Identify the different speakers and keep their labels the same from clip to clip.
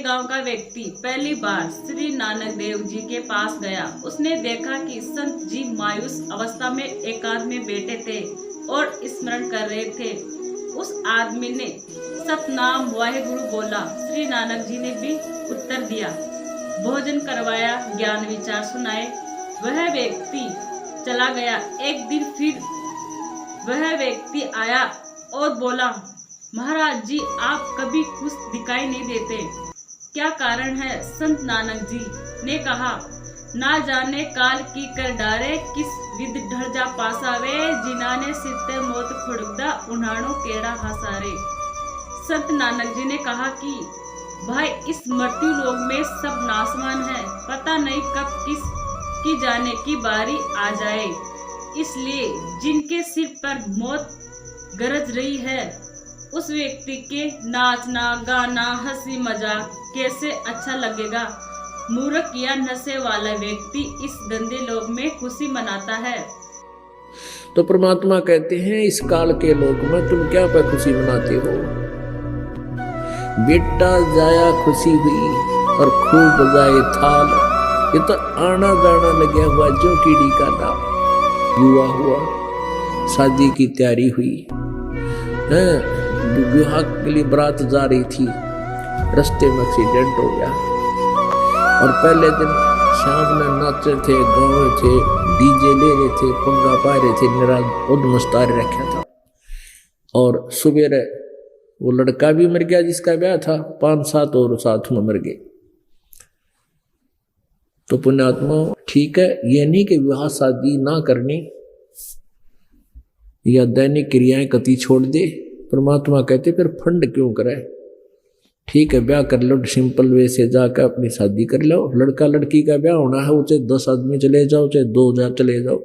Speaker 1: एक गांव का व्यक्ति पहली बार श्री नानक देव जी के पास गया। उसने देखा कि संत जी मायूस अवस्था में एकांत में बैठे थे और स्मरण कर रहे थे। उस आदमी ने सतनाम वाहेगुरु बोला। श्री नानक जी ने भी उत्तर दिया, भोजन करवाया, ज्ञान विचार सुनाए। वह व्यक्ति चला गया। एक दिन फिर वह व्यक्ति आया और बोला, महाराज जी आप कभी खुश दिखाई नहीं देते, क्या कारण है? संत नानक जी ने कहा, ना जाने काल की कर डारे, किस विध ढर जा पासावे, जिन्हाने सिरते मौत खुड़कदा, उन्हाणो केड़ा हसारे। संत नानक जी ने कहा कि भाई इस मृत्यु लोक में सब नासवान है, पता नहीं कब किस की जाने की बारी आ जाए। इसलिए जिनके सिर पर मौत गरज रही है उस व्यक्ति के नाचना गाना हंसी मजाक कैसे अच्छा लगेगा। मूर्ख या नशे वाला व्यक्ति इस गंदे लोक में खुशी मनाता है।
Speaker 2: तो परमात्मा कहते हैं इस काल के लोक में तुम क्या पर खुशी मनाते हो? बेटा जाया खुशी हुई और खूब बजाए थाल, ये तो आना जाना लगा हुआ जो कीड़ी का नाम। युवा हुआ, शादी की तैयारी हुई है, विवाह के लिए बारात जा रही थी, रास्ते में एक्सीडेंट हो गया और पहले दिन शाम में नाचे थे, गाँव थे, डीजे ले रहे थे, पंगा पा रहे थे, मेरा उद्मस्तार रखा था। और सुबह वो लड़का भी मर गया जिसका ब्याह था, 5-7 और साथ में मर गए। तो पुण्यात्मा ठीक है, ये नहीं कि विवाह शादी ना करनी या दैनिक क्रियाएं कति छोड़ दे। परमात्मा कहते फिर फंड क्यों करे? ठीक है ब्याह कर लो, सिंपल वे से जाकर अपनी शादी कर लो। लड़का लड़की का ब्याह होना है, चाहे 10 आदमी चले जाओ, चाहे 2 चले जाओ,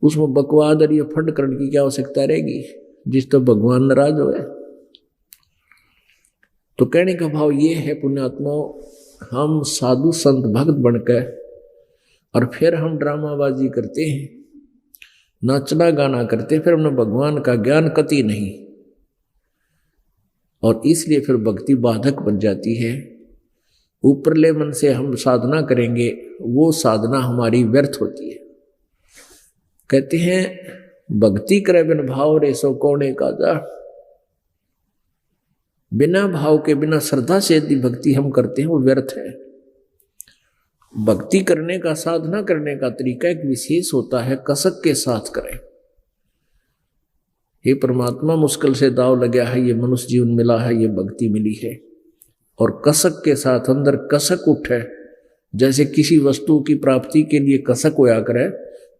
Speaker 2: उसमें बकवाद और ये फंड करने की क्या आवश्यकता रहेगी, जिस तो भगवान नाराज हो है। तो कहने का भाव ये है पुण्यात्मा, हम साधु संत भक्त बनकर और फिर हम ड्रामाबाजी करते हैं, नाचना गाना करते, फिर हमने भगवान का ज्ञान कति नहीं, और इसलिए फिर भक्ति बाधक बन जाती है। ऊपरले मन से हम साधना करेंगे, वो साधना हमारी व्यर्थ होती है। कहते हैं भक्ति करे बिन भाव रे सो कौने का जा। बिना भाव के, बिना श्रद्धा से यदि भक्ति हम करते हैं वो व्यर्थ है। भक्ति करने का, साधना करने का तरीका एक विशेष होता है, कसक के साथ करें। हे परमात्मा मुश्किल से दाव लगा है, ये मनुष्य जीवन मिला है, ये भक्ति मिली है, और कसक के साथ अंदर कसक उठे, जैसे किसी वस्तु की प्राप्ति के लिए कसक होया करे,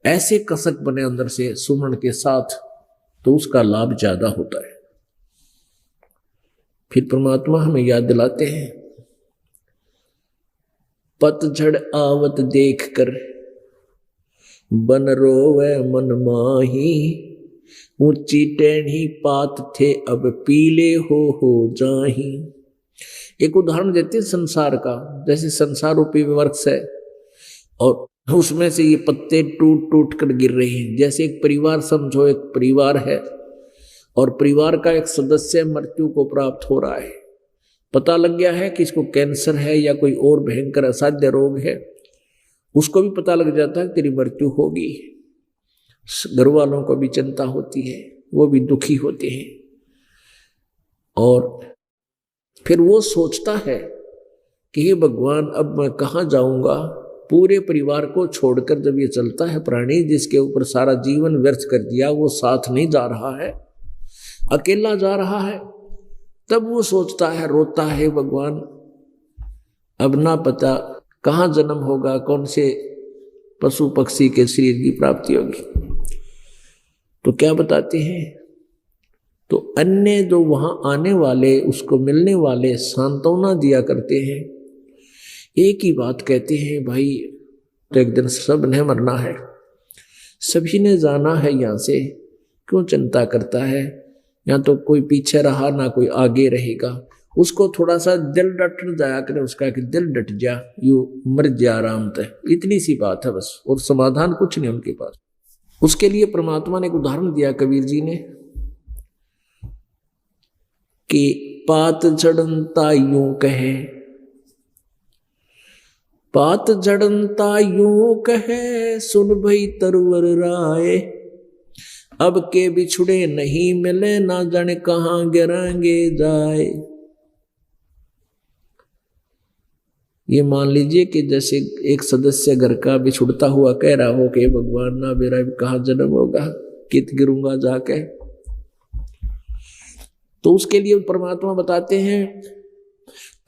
Speaker 2: ऐसे कसक बने अंदर से सुमरण के साथ, तो उसका लाभ ज्यादा होता है। फिर परमात्मा हमें याद दिलाते हैं, पतझड़ आवत देख कर बन रोवे मन माही, ऊंची टेढ़ी पात थे अब पीले हो जाही। एक उदाहरण देते हैं संसार का, जैसे संसार रूपी वृक्ष है और उसमें से ये पत्ते टूट टूट कर गिर रहे हैं। जैसे एक परिवार समझो, एक परिवार है और परिवार का एक सदस्य मृत्यु को प्राप्त हो रहा है, पता लग गया है कि इसको कैंसर है या कोई और भयंकर असाध्य रोग है, उसको भी पता लग जाता है तेरी मृत्यु होगी। घर वालों को भी चिंता होती है, वो भी दुखी होते हैं, और फिर वो सोचता है कि हे भगवान अब मैं कहाँ जाऊंगा। पूरे परिवार को छोड़कर जब ये चलता है प्राणी, जिसके ऊपर सारा जीवन व्यर्थ कर दिया, वो साथ नहीं जा रहा है, अकेला जा रहा है, तब वो सोचता है, रोता है, भगवान अब ना पता कहाँ जन्म होगा, कौन से पशु पक्षी के शरीर की प्राप्ति होगी। तो क्या बताते हैं, तो अन्य जो वहां आने वाले, उसको मिलने वाले सांत्वना दिया करते हैं, एक ही बात कहते हैं, भाई तो एक दिन सब ने मरना है, सभी ने जाना है यहाँ से, क्यों चिंता करता है, या तो कोई पीछे रहा ना कोई आगे रहेगा। उसको थोड़ा सा दिल डट जाया करे, उसका कि दिल डट जा, यू मर जा आराम से, इतनी सी बात है बस, और समाधान कुछ नहीं उनके पास। उसके लिए परमात्मा ने एक उदाहरण दिया कबीर जी ने कि पात झड़नता यूं कहे, पात झड़नता यूं कहे, सुन भई तरवर राय, अब के बिछुड़े नहीं मिले, ना जाने कहाँ गिरांगे जाए। ये मान लीजिए कि जैसे एक सदस्य घर का बिछुड़ता हुआ कह रहा हो कि भगवान ना मेरा कहाँ जन्म होगा, कित गिरूंगा जाके। तो उसके लिए परमात्मा बताते हैं,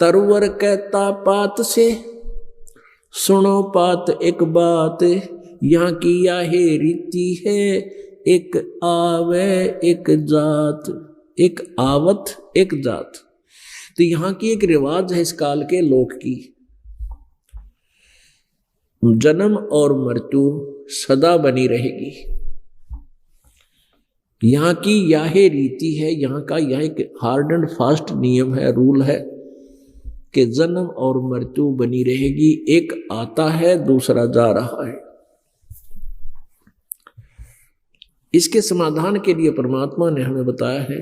Speaker 2: तरवर कहता पात से, सुनो पात एक बात, यहाँ की यही रीति है, एक आवे एक जात, एक आवत एक जात। तो यहाँ की एक रिवाज है इस काल के लोक की, जन्म और मृत्यु सदा बनी रहेगी। यहाँ की यह रीति है, यहाँ का यह एक हार्ड एंड फास्ट नियम है, रूल है कि जन्म और मृत्यु बनी रहेगी। एक आता है, दूसरा जा रहा है। इसके समाधान के लिए परमात्मा ने हमें बताया है,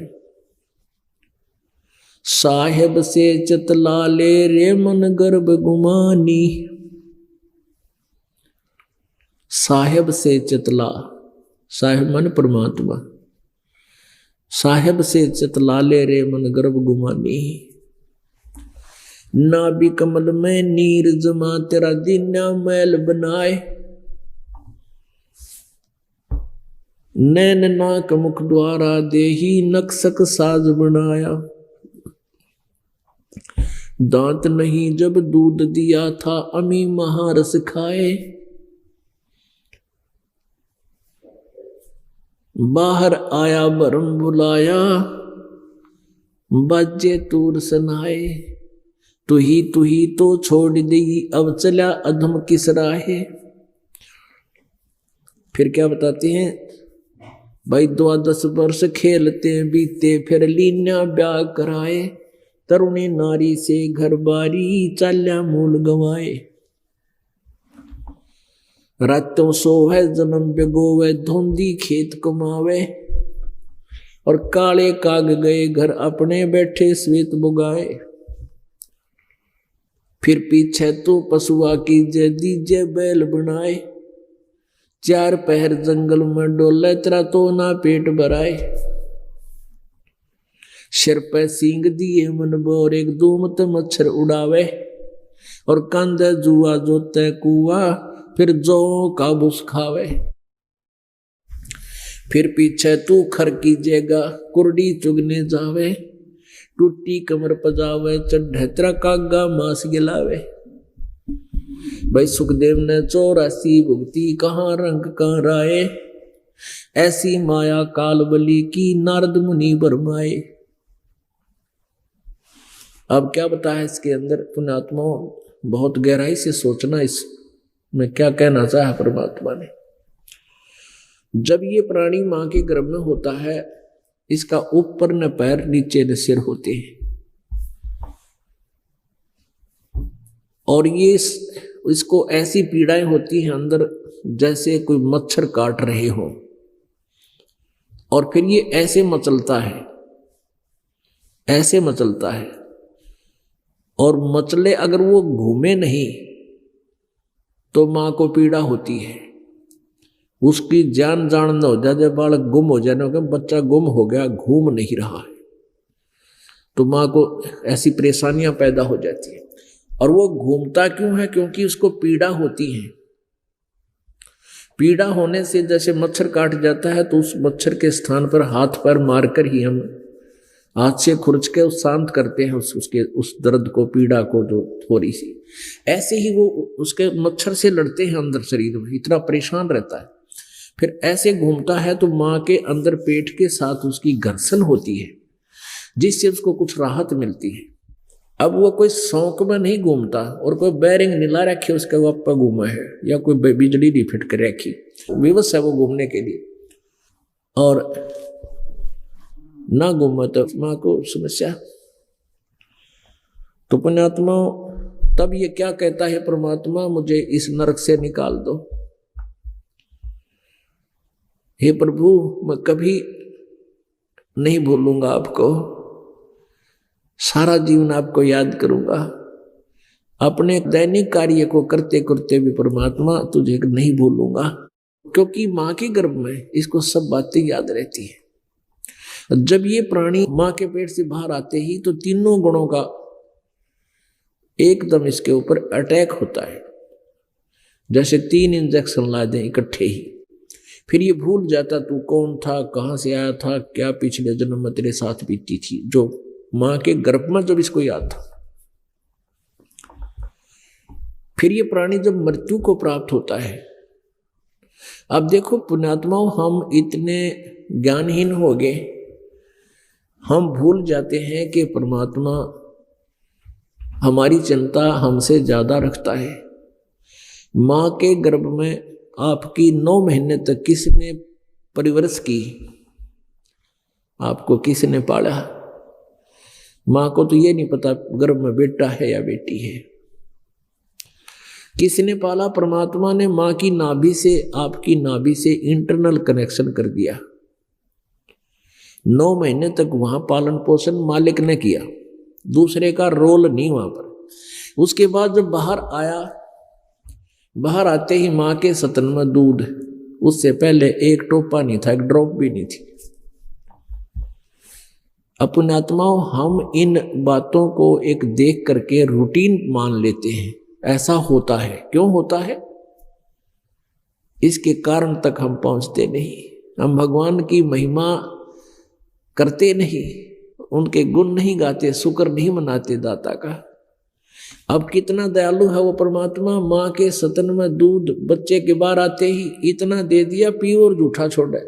Speaker 2: साहेब से चतला ले रे मन गर्भ गुमानी। साहेब से चतला, साहेब मन परमात्मा, साहेब से चतला ले रे मन गर्भ गुमानी। नाभि कमल में नीर जमा, तेरा दीन्या मैल बनाए, नैन नाक मुख द्वारा देही नक्सक साज बनाया। दांत नहीं जब दूध दिया था, अमी महारस खाए, बाहर आया भरम बुलाया, बाजे तूर सनाए। तू ही तो छोड़ देगी, अब चला अधम किस राहे। फिर क्या बताते हैं, भाई 12 वर्ष खेलते बीते, फिर लीन्या ब्याह कराए, तरुणी नारी से घर बारी, चाल्या मूल गवाए। रातों सोवे जन्म बिगोवे, धोंदी खेत कमावे, और काले काग गए घर अपने, बैठे श्वेत बुगाए। फिर पीछे तो पशुआ कीजे, दीजे बैल बनाए, 4 पहर जंगल में डोले, तेरा तो ना पेट भराए। सिर पे सींग दिए मन बोर, एक दूमत मच्छर उड़ावे, और कांधे जुआ जोते कुआ, फिर जो का बुस खावे। फिर पीछे तू खर कीजेगा, कुर्डी चुगने जावे, टूटी कमर पजावे, चढ़े तेरा कागा मांस गिलावे। भाई सुखदेव ने 84 भुगती, कहाँ रंग कहाँ राय, ऐसी माया काल बली की, नारद मुनि बरमाए। अब क्या बताया इसके अंदर पुण्यात्मा, बहुत गहराई से सोचना इसमें क्या कहना चाहा परमात्मा ने। जब ये प्राणी मां के गर्भ में होता है, इसका ऊपर न पैर नीचे न सिर होते हैं, और ये इसको ऐसी पीड़ाएं होती हैं अंदर जैसे कोई मच्छर काट रहे हो, और फिर ये ऐसे मचलता है, ऐसे मचलता है, और मचले अगर वो घूमे नहीं तो मां को पीड़ा होती है। उसकी जान न हो जाए, जब बालक गुम हो जाए, ना बच्चा गुम हो गया, घूम नहीं रहा है, तो मां को ऐसी परेशानियां पैदा हो जाती है। और वो घूमता क्यों है? क्योंकि उसको पीड़ा होती है। पीड़ा होने से जैसे मच्छर काट जाता है, तो उस मच्छर के स्थान पर हाथ पैर मारकर ही हम हाथ से खुरच के शांत करते हैं उसके उस दर्द को, पीड़ा को जो थोड़ी सी। ऐसे ही वो उसके मच्छर से लड़ते हैं अंदर शरीर में, इतना परेशान रहता है। फिर ऐसे घूमता है तो माँ के अंदर पेट के साथ उसकी घर्षण होती है, जिससे उसको कुछ राहत मिलती है। अब वो कोई शौक में नहीं घूमता, और कोई बैरिंग नीला रखे उसके वो पर घूमा है, या कोई बिजली नहीं फिट कर रखी, विवश है वो घूमने के लिए, और ना घूमा तो माँ को समस्या। तो पुण्यात्मा तब ये क्या कहता है परमात्मा, मुझे इस नरक से निकाल दो। हे प्रभु, मैं कभी नहीं भूलूंगा आपको, सारा जीवन आपको याद करूंगा। अपने दैनिक कार्य को करते करते भी परमात्मा तुझे नहीं भूलूंगा, क्योंकि माँ के गर्भ में इसको सब बातें याद रहती है। जब ये प्राणी माँ के पेट से बाहर आते ही तो तीनों गुणों का एकदम इसके ऊपर अटैक होता है, जैसे 3 इंजेक्शन ला दें इकट्ठे ही। फिर ये भूल जाता तू कौन था, कहाँ से आया था, क्या पिछले जन्म में तेरे साथ बीती थी, जो माँ के गर्भ में जब इसको याद था। फिर ये प्राणी जब मृत्यु को प्राप्त होता है, अब देखो पुण्यात्माओं, हम इतने ज्ञानहीन हो गए, हम भूल जाते हैं कि परमात्मा हमारी चिंता हमसे ज्यादा रखता है। माँ के गर्भ में आपकी 9 महीने तक किसने परिवरस की, आपको किसने पाला? माँ को तो ये नहीं पता गर्भ में बेटा है या बेटी है। किसने पाला? परमात्मा ने माँ की नाभि से, आपकी नाभि से इंटरनल कनेक्शन कर दिया। 9 महीने तक वहां पालन पोषण मालिक ने किया, दूसरे का रोल नहीं वहां पर। उसके बाद जब बाहर आया, बाहर आते ही माँ के स्तन में दूध, उससे पहले एक टोपा नहीं था, एक ड्रॉप भी नहीं थी। अपने आत्माओं, हम इन बातों को एक देख करके रूटीन मान लेते हैं। ऐसा होता है, क्यों होता है? इसके कारण तक हम पहुंचते नहीं। हम भगवान की महिमा करते नहीं, उनके गुण नहीं गाते, शुक्र नहीं मनाते दाता का। अब कितना दयालु है वो परमात्मा। माँ के स्तन में दूध बच्चे के बाहर आते ही इतना दे दिया, पियो और जूठा छोड़ा।